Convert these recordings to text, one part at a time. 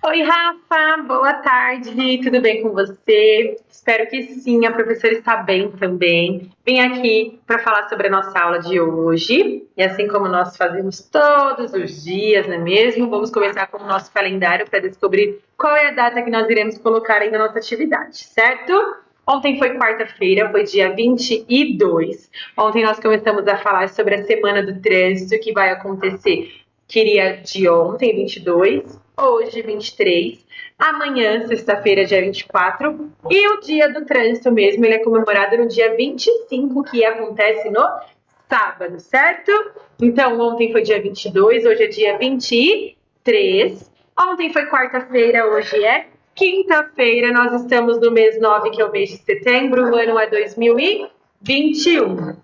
Oi, Rafa, boa tarde, tudo bem com você? Espero que sim, a professora está bem também. Vim aqui para falar sobre a nossa aula de hoje, e assim como nós fazemos todos os dias, não é mesmo? Vamos começar com o nosso calendário para descobrir qual é a data que nós iremos colocar aí na nossa atividade, certo? Ontem foi quarta-feira, foi dia 22. Ontem nós começamos a falar sobre a Semana do Trânsito que vai acontecer. Queria de ontem, 22, hoje, 23, amanhã, sexta-feira, dia 24, e o dia do trânsito mesmo, ele é comemorado no dia 25, que acontece no sábado, certo? Então, ontem foi dia 22, hoje é dia 23, ontem foi quarta-feira, hoje é quinta-feira, nós estamos no mês 9, que é o mês de setembro, o ano é 2021.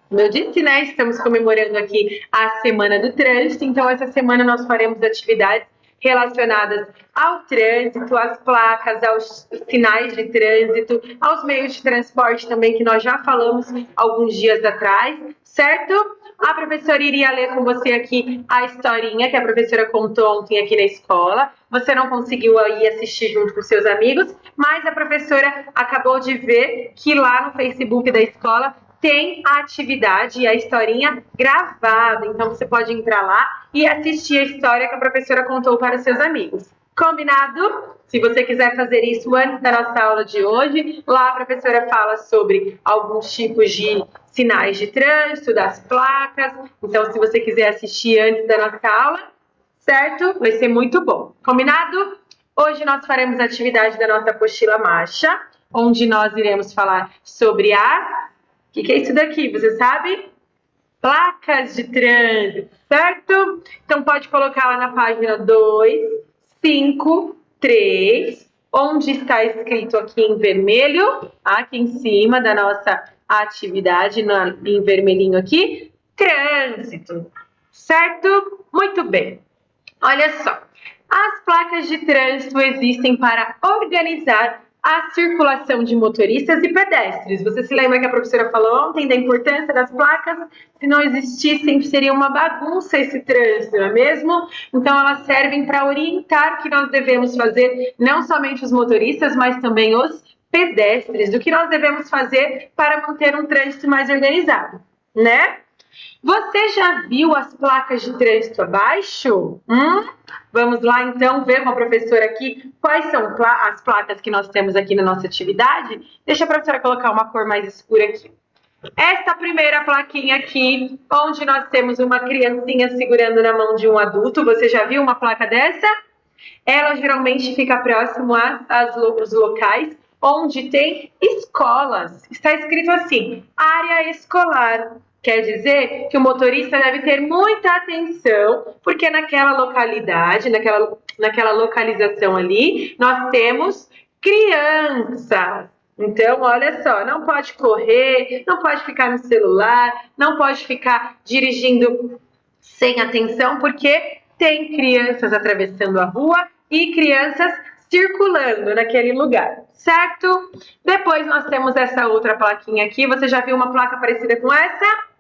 Como eu disse, né, estamos comemorando aqui a Semana do Trânsito, então essa semana nós faremos atividades relacionadas ao trânsito, às placas, aos sinais de trânsito, aos meios de transporte também, que nós já falamos alguns dias atrás, certo? A professora iria ler com você aqui a historinha que a professora contou ontem aqui na escola. Você não conseguiu aí assistir junto com seus amigos, mas a professora acabou de ver que lá no Facebook da escola tem a atividade e a historinha gravada. Então você pode entrar lá e assistir a história que a professora contou para os seus amigos. Combinado? Se você quiser fazer isso antes da nossa aula de hoje, lá a professora fala sobre alguns tipos de sinais de trânsito, das placas. Então, se você quiser assistir antes da nossa aula, certo? Vai ser muito bom. Combinado? Hoje nós faremos a atividade da nossa apostila marcha, onde nós iremos falar sobre as... O que é isso daqui? Você sabe? Placas de trânsito, certo? Então pode colocar lá na página 253, onde está escrito aqui em vermelho, aqui em cima da nossa atividade, em vermelhinho aqui, trânsito, certo? Muito bem. Olha só, as placas de trânsito existem para organizar a circulação de motoristas e pedestres. Você se lembra que a professora falou ontem da importância das placas? Se não existissem, seria uma bagunça esse trânsito, não é mesmo? Então, elas servem para orientar o que nós devemos fazer, não somente os motoristas, mas também os pedestres, do que nós devemos fazer para manter um trânsito mais organizado, né? Você já viu as placas de trânsito abaixo? Vamos lá então ver com a professora aqui quais são as placas que nós temos aqui na nossa atividade. Deixa a professora colocar uma cor mais escura aqui. Esta primeira plaquinha aqui, onde nós temos uma criancinha segurando na mão de um adulto. Você já viu uma placa dessa? Ela geralmente fica próximo aos locais onde tem escolas. Está escrito assim, área escolar. Quer dizer que o motorista deve ter muita atenção, porque naquela localidade, naquela localização ali, nós temos crianças. Então, olha só, não pode correr, não pode ficar no celular, não pode ficar dirigindo sem atenção, porque tem crianças atravessando a rua e crianças circulando naquele lugar, certo? Depois nós temos essa outra plaquinha aqui. Você já viu uma placa parecida com essa?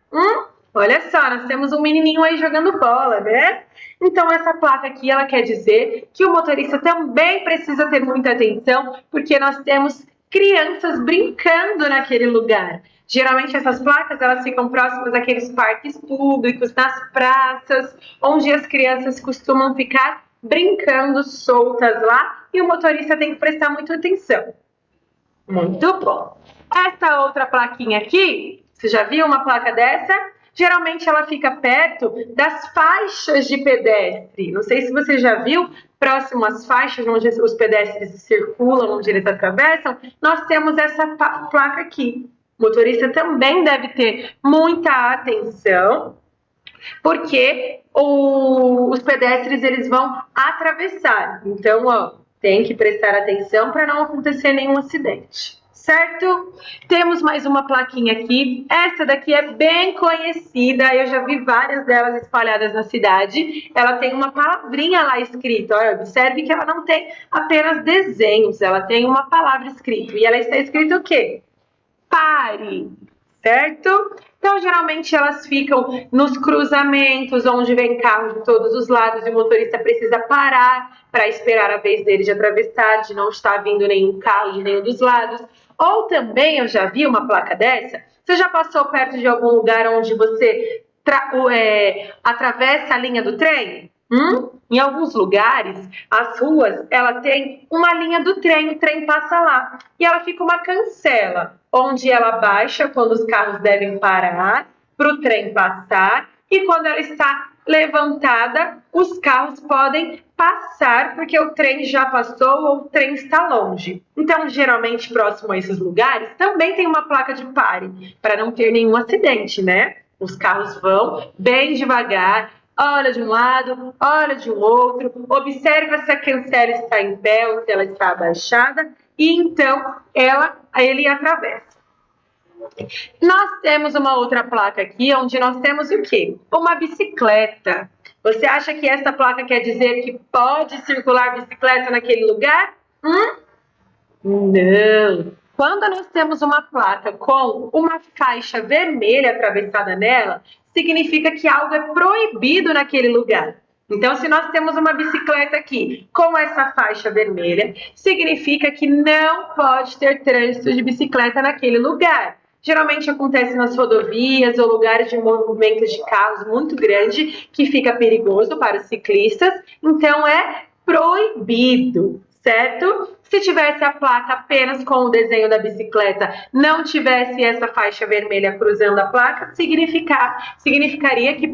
Olha só, nós temos um menininho aí jogando bola, né? Então essa placa aqui, ela quer dizer que o motorista também precisa ter muita atenção, porque nós temos crianças brincando naquele lugar. Geralmente essas placas elas ficam próximas daqueles parques públicos, nas praças, onde as crianças costumam ficar brincando soltas lá e o motorista tem que prestar muita atenção. Muito bom. Essa outra plaquinha aqui, você já viu uma placa dessa? Geralmente ela fica perto das faixas de pedestre. Não sei se você já viu, próximo às faixas onde os pedestres circulam, onde eles atravessam, nós temos essa placa aqui. O motorista também deve ter muita atenção, porque os pedestres eles vão atravessar. Então, ó, tem que prestar atenção para não acontecer nenhum acidente. Certo? Temos mais uma plaquinha aqui. Essa daqui é bem conhecida, eu já vi várias delas espalhadas na cidade. Ela tem uma palavrinha lá escrita. Olha, observe que ela não tem apenas desenhos, ela tem uma palavra escrita. E ela está escrita o quê? Pare, certo? Então, geralmente, elas ficam nos cruzamentos, onde vem carro de todos os lados e o motorista precisa parar para esperar a vez dele de atravessar, de não estar vindo nenhum carro de nenhum dos lados. Ou também, eu já vi uma placa dessa, você já passou perto de algum lugar onde você atravessa a linha do trem? Em alguns lugares, as ruas, ela tem uma linha do trem, o trem passa lá. E ela fica uma cancela, onde ela baixa quando os carros devem parar, para o trem passar, e quando ela está levantada, os carros podem passar, porque o trem já passou ou o trem está longe. Então, geralmente, próximo a esses lugares, também tem uma placa de pare, para não ter nenhum acidente, né? Os carros vão bem devagar, olha de um lado, olha de um outro, observa se a cancela está em pé ou se ela está abaixada, e então ele atravessa. Nós temos uma outra placa aqui, onde nós temos o quê? Uma bicicleta. Você acha que essa placa quer dizer que pode circular bicicleta naquele lugar? Não. Quando nós temos uma placa com uma faixa vermelha atravessada nela, significa que algo é proibido naquele lugar. Então, se nós temos uma bicicleta aqui com essa faixa vermelha, significa que não pode ter trânsito de bicicleta naquele lugar. Geralmente acontece nas rodovias ou lugares de movimento de carros muito grande, que fica perigoso para os ciclistas, então é proibido, certo? Se tivesse a placa apenas com o desenho da bicicleta, não tivesse essa faixa vermelha cruzando a placa, significaria que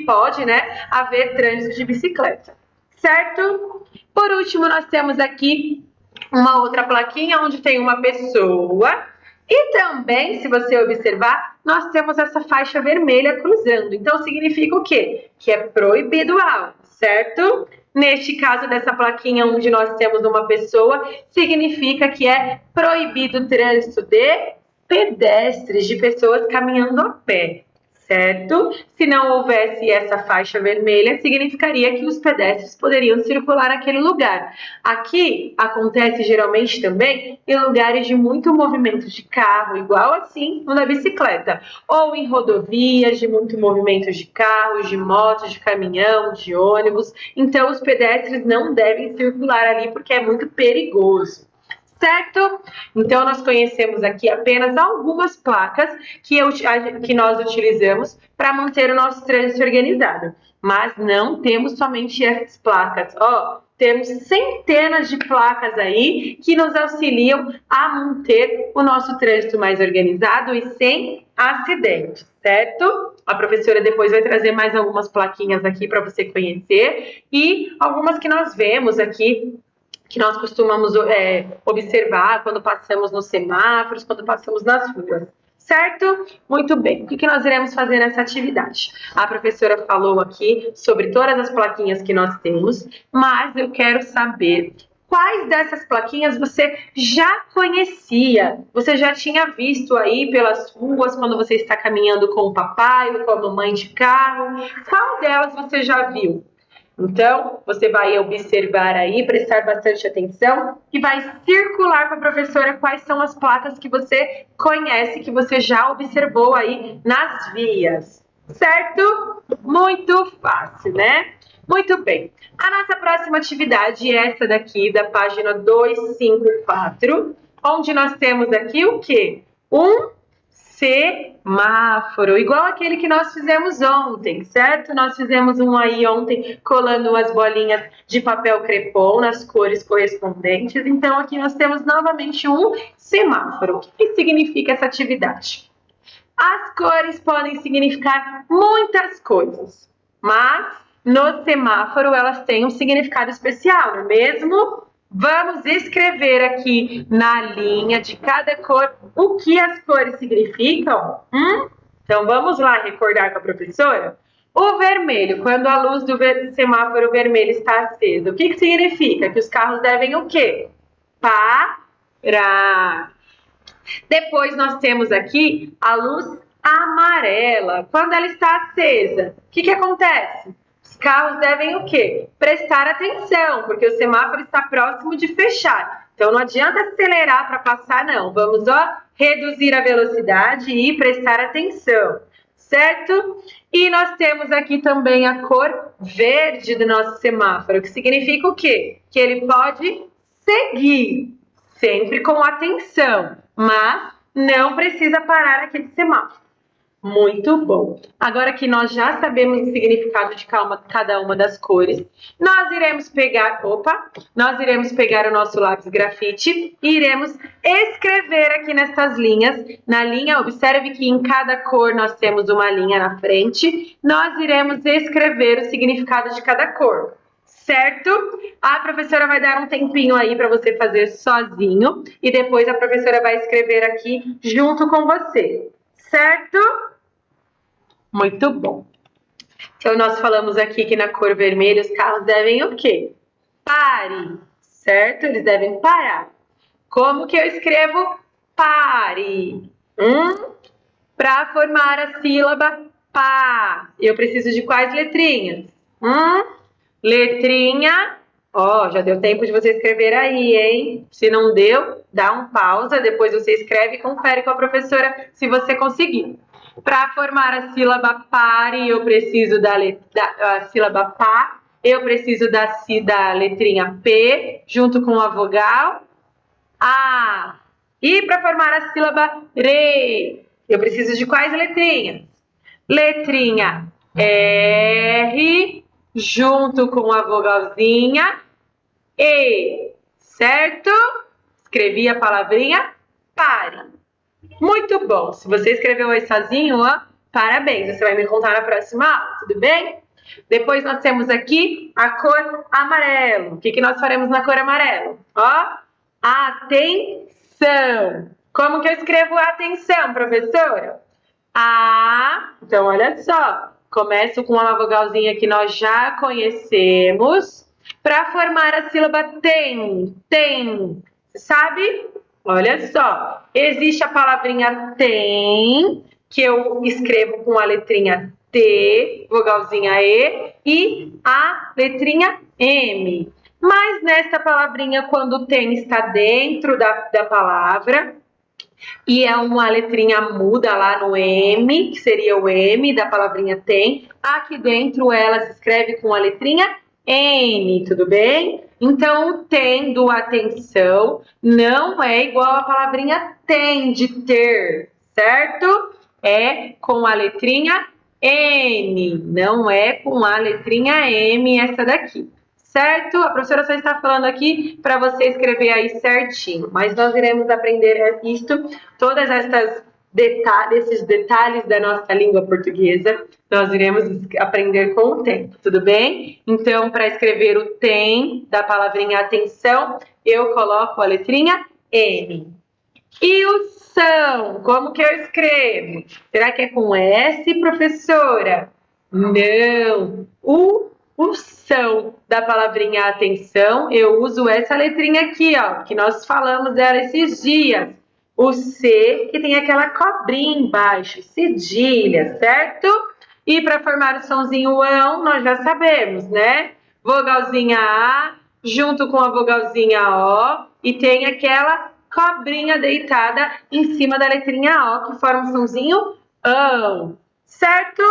pode, né, haver trânsito de bicicleta, certo? Por último, nós temos aqui uma outra plaquinha onde tem uma pessoa e também, se você observar, nós temos essa faixa vermelha cruzando. Então, significa o quê? Que é proibido algo, certo? Neste caso dessa plaquinha onde nós temos uma pessoa, significa que é proibido o trânsito de pedestres, de pessoas caminhando a pé, certo? Se não houvesse essa faixa vermelha, significaria que os pedestres poderiam circular naquele lugar. Aqui acontece geralmente também em lugares de muito movimento de carro, igual assim no da bicicleta, ou em rodovias de muito movimento de carros, de motos, de caminhão, de ônibus. Então, os pedestres não devem circular ali porque é muito perigoso. Certo? Então, nós conhecemos aqui apenas algumas placas que nós utilizamos para manter o nosso trânsito organizado. Mas não temos somente essas placas. Temos centenas de placas aí que nos auxiliam a manter o nosso trânsito mais organizado e sem acidentes, certo? A professora depois vai trazer mais algumas plaquinhas aqui para você conhecer e algumas que nós vemos aqui que nós costumamos observar quando passamos nos semáforos, quando passamos nas ruas. Certo? Muito bem. O que nós iremos fazer nessa atividade? A professora falou aqui sobre todas as plaquinhas que nós temos, mas eu quero saber quais dessas plaquinhas você já conhecia, você já tinha visto aí pelas ruas quando você está caminhando com o papai ou com a mamãe de carro. Qual delas você já viu? Então, você vai observar aí, prestar bastante atenção e vai circular para a professora quais são as placas que você conhece, que você já observou aí nas vias, certo? Muito fácil, né? Muito bem. A nossa próxima atividade é essa daqui, da página 254, onde nós temos aqui o quê? Um semáforo, igual aquele que nós fizemos ontem, certo? Nós fizemos um aí ontem colando as bolinhas de papel crepom nas cores correspondentes. Então, aqui nós temos novamente um semáforo. O que significa essa atividade? As cores podem significar muitas coisas, mas no semáforo elas têm um significado especial, não é mesmo? Vamos escrever aqui na linha de cada cor o que as cores significam? Então vamos lá recordar com a professora? O vermelho, quando a luz do semáforo vermelho está acesa, o que significa? Que os carros devem o quê? Parar. Depois nós temos aqui a luz amarela. Quando ela está acesa, o que acontece? Os Os carros devem o quê? Prestar atenção, porque o semáforo está próximo de fechar. Então, não adianta acelerar para passar, não. Vamos, reduzir a velocidade e prestar atenção, certo? E nós temos aqui também a cor verde do nosso semáforo, que significa o quê? Que ele pode seguir, sempre com atenção, mas não precisa parar aquele semáforo. Muito bom. Agora que nós já sabemos o significado de cada uma das cores, nós iremos pegar o nosso lápis grafite e iremos escrever aqui nessas linhas. Na linha, observe que em cada cor nós temos uma linha na frente. Nós iremos escrever o significado de cada cor. Certo? A professora vai dar um tempinho aí para você fazer sozinho e depois a professora vai escrever aqui junto com você. Certo? Muito bom. Então, nós falamos aqui que na cor vermelha os carros devem o quê? Pare, certo? Eles devem parar. Como que eu escrevo pare? Para formar a sílaba pá, eu preciso de quais letrinhas? Letrinha. Já deu tempo de você escrever aí, hein? Se não deu, dá um pausa, depois você escreve e confere com a professora se você conseguiu. Para formar a sílaba pare, eu preciso da sílaba pá, eu preciso da letrinha P, junto com a vogal A. E para formar a sílaba re, eu preciso de quais letrinhas? Letrinha R, junto com a vogalzinha E, certo? Escrevi a palavrinha pare. Muito bom. Se você escreveu aí sozinho, parabéns. Você vai me contar na próxima aula, tudo bem? Depois nós temos aqui a cor amarelo. O que nós faremos na cor amarelo? Atenção. Como que eu escrevo atenção, professora? Então, olha só. Começo com uma vogalzinha que nós já conhecemos para formar a sílaba tem. Sabe? Olha só, existe a palavrinha tem, que eu escrevo com a letrinha T, vogalzinha E, e a letrinha M. Mas nesta palavrinha, quando o tem está dentro da palavra, e é uma letrinha muda lá no M, que seria o M da palavrinha tem, aqui dentro ela se escreve com a letrinha N, tudo bem? Então, o tem do atenção não é igual a palavrinha tem, de ter, certo? É com a letrinha N, não é com a letrinha M essa daqui, certo? A professora só está falando aqui para você escrever aí certinho, mas nós iremos aprender isto, todas esses detalhes da nossa língua portuguesa, nós iremos aprender com o tempo, tudo bem? Então, para escrever o tem da palavrinha atenção, eu coloco a letrinha N. E o são, como que eu escrevo? Será que é com S, professora? Não, o são da palavrinha atenção, eu uso essa letrinha aqui, que nós falamos dela esses dias. O C, que tem aquela cobrinha embaixo, cedilha, certo? E para formar o sonzinho ão, nós já sabemos, né? Vogalzinha A, junto com a vogalzinha O, e tem aquela cobrinha deitada em cima da letrinha O, que forma o sonzinho ão, certo?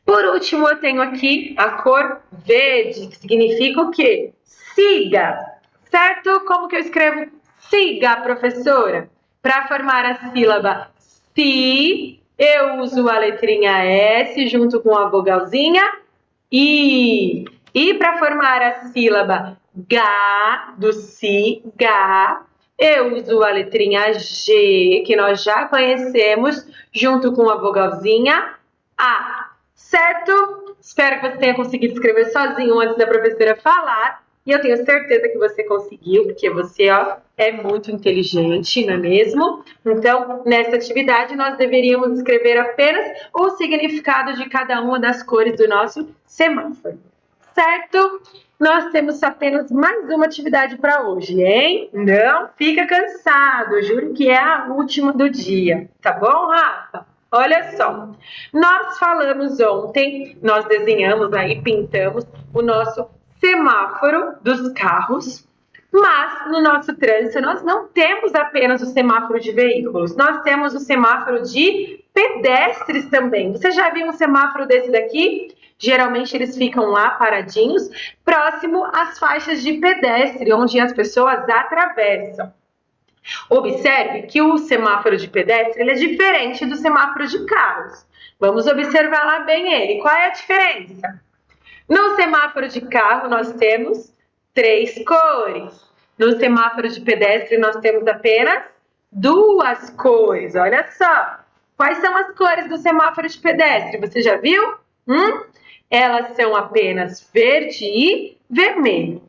Por último, eu tenho aqui a cor verde, que significa o quê? Siga, certo? Como que eu escrevo siga, professora? Para formar a sílaba si, eu uso a letrinha S junto com a vogalzinha I. E para formar a sílaba ga, do si, ga, eu uso a letrinha G, que nós já conhecemos, junto com a vogalzinha A. Certo? Espero que você tenha conseguido escrever sozinho antes da professora falar. E eu tenho certeza que você conseguiu, porque você é muito inteligente, não é mesmo? Então, nessa atividade, nós deveríamos escrever apenas o significado de cada uma das cores do nosso semáforo. Certo? Nós temos apenas mais uma atividade para hoje, hein? Não fica cansado, juro que é a última do dia. Tá bom, Rafa? Olha só, nós falamos ontem, nós desenhamos aí, pintamos o nosso semáforo dos carros, mas no nosso trânsito nós não temos apenas o semáforo de veículos, nós temos o semáforo de pedestres também. Você já viu um semáforo desse daqui? Geralmente eles ficam lá paradinhos, próximo às faixas de pedestre, onde as pessoas atravessam. Observe que o semáforo de pedestre ele é diferente do semáforo de carros. Vamos observar lá bem ele. Qual é a diferença? No semáforo de carro nós temos 3 cores. No semáforo de pedestre nós temos apenas 2 cores. Olha só. Quais são as cores do semáforo de pedestre? Você já viu? Elas são apenas verde e vermelho.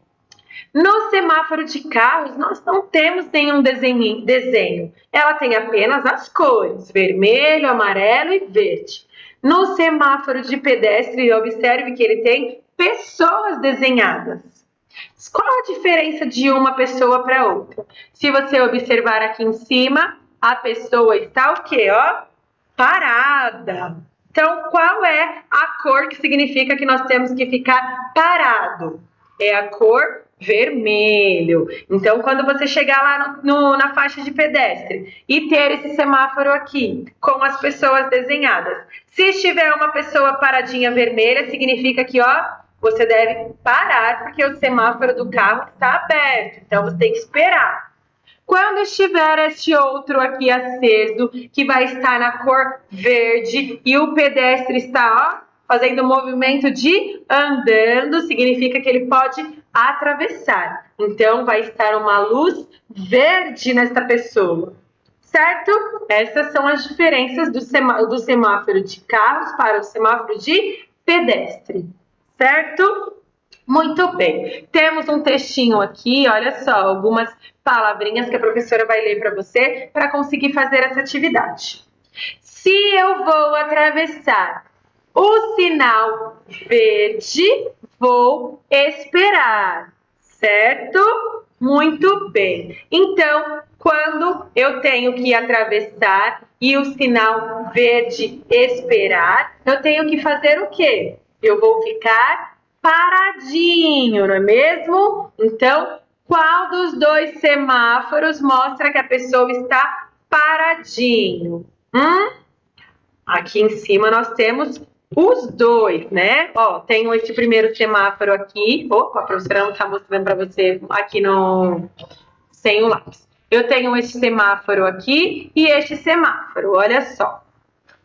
No semáforo de carros, nós não temos nenhum desenho. Ela tem apenas as cores, vermelho, amarelo e verde. No semáforo de pedestre, observe que ele tem pessoas desenhadas. Qual a diferença de uma pessoa para outra? Se você observar aqui em cima, a pessoa está o quê? Parada. Então, qual é a cor que significa que nós temos que ficar parado? É a cor vermelho. Então, quando você chegar lá na faixa de pedestre e ter esse semáforo aqui com as pessoas desenhadas, se estiver uma pessoa paradinha vermelha, significa que, você deve parar porque o semáforo do carro está aberto. Então, você tem que esperar. Quando estiver este outro aqui aceso, que vai estar na cor verde e o pedestre está, fazendo um movimento de andando, significa que ele pode atravessar. Então, vai estar uma luz verde nesta pessoa, certo? Essas são as diferenças do semáforo de carros para o semáforo de pedestre, certo? Muito bem, temos um textinho aqui, olha só, algumas palavrinhas que a professora vai ler para você para conseguir fazer essa atividade. Se eu vou atravessar o sinal verde, vou esperar, certo? Muito bem. Então, quando eu tenho que atravessar e o sinal verde esperar, eu tenho que fazer o quê? Eu vou ficar paradinho, não é mesmo? Então, qual dos 2 semáforos mostra que a pessoa está paradinho? Aqui em cima nós temos os 2, né? Tenho esse primeiro semáforo aqui. Opa, a professora não está mostrando para você aqui sem o lápis. Eu tenho esse semáforo aqui e este semáforo, olha só.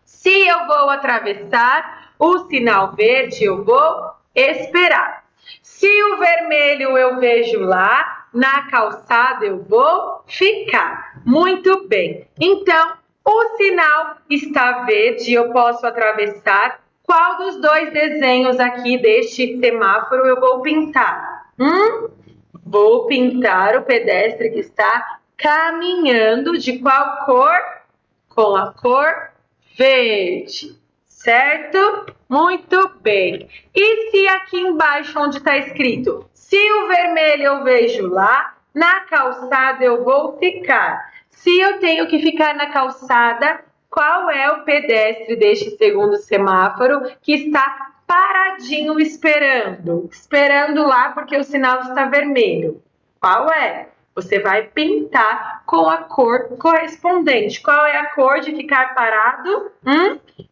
Se eu vou atravessar o sinal verde, eu vou esperar. Se o vermelho eu vejo lá, na calçada eu vou ficar. Muito bem. Então, o sinal está verde, eu posso atravessar. Qual dos 2 desenhos aqui deste semáforo eu vou pintar? Vou pintar o pedestre que está caminhando de qual cor? Com a cor verde, certo? Muito bem. E se aqui embaixo onde está escrito, se o vermelho eu vejo lá, na calçada eu vou ficar. Se eu tenho que ficar na calçada, qual é o pedestre deste segundo semáforo que está paradinho esperando? Esperando lá porque o sinal está vermelho. Qual é? Você vai pintar com a cor correspondente. Qual é a cor de ficar parado?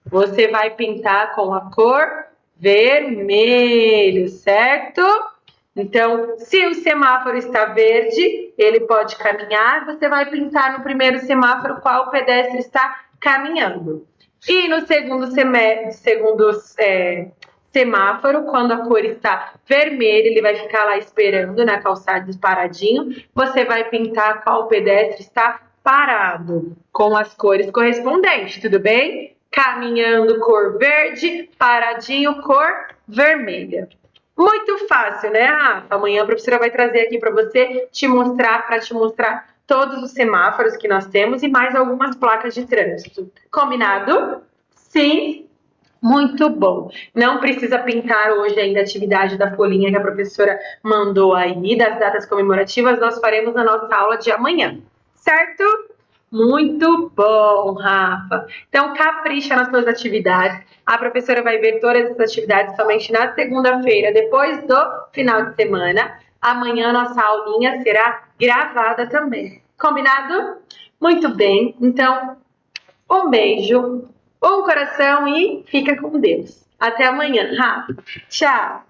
Você vai pintar com a cor vermelho, certo? Então, se o semáforo está verde, ele pode caminhar. Você vai pintar no primeiro semáforo qual o pedestre está caminhando. E no segundo semáforo, quando a cor está vermelha, ele vai ficar lá esperando na calçada paradinho. Você vai pintar qual pedestre está parado, com as cores correspondentes, tudo bem? Caminhando, cor verde, paradinho, cor vermelha. Muito fácil, né, Rafa? Amanhã a professora vai trazer aqui para você, para te mostrar todos os semáforos que nós temos e mais algumas placas de trânsito. Combinado? Sim? Muito bom. Não precisa pintar hoje ainda a atividade da folhinha que a professora mandou aí, das datas comemorativas, nós faremos na nossa aula de amanhã, certo? Muito bom, Rafa. Então, capricha nas suas atividades. A professora vai ver todas essas atividades somente na segunda-feira, depois do final de semana. Amanhã, nossa aulinha será gravada também. Combinado? Muito bem. Então, um beijo, um coração e fica com Deus. Até amanhã, Rafa. Tchau.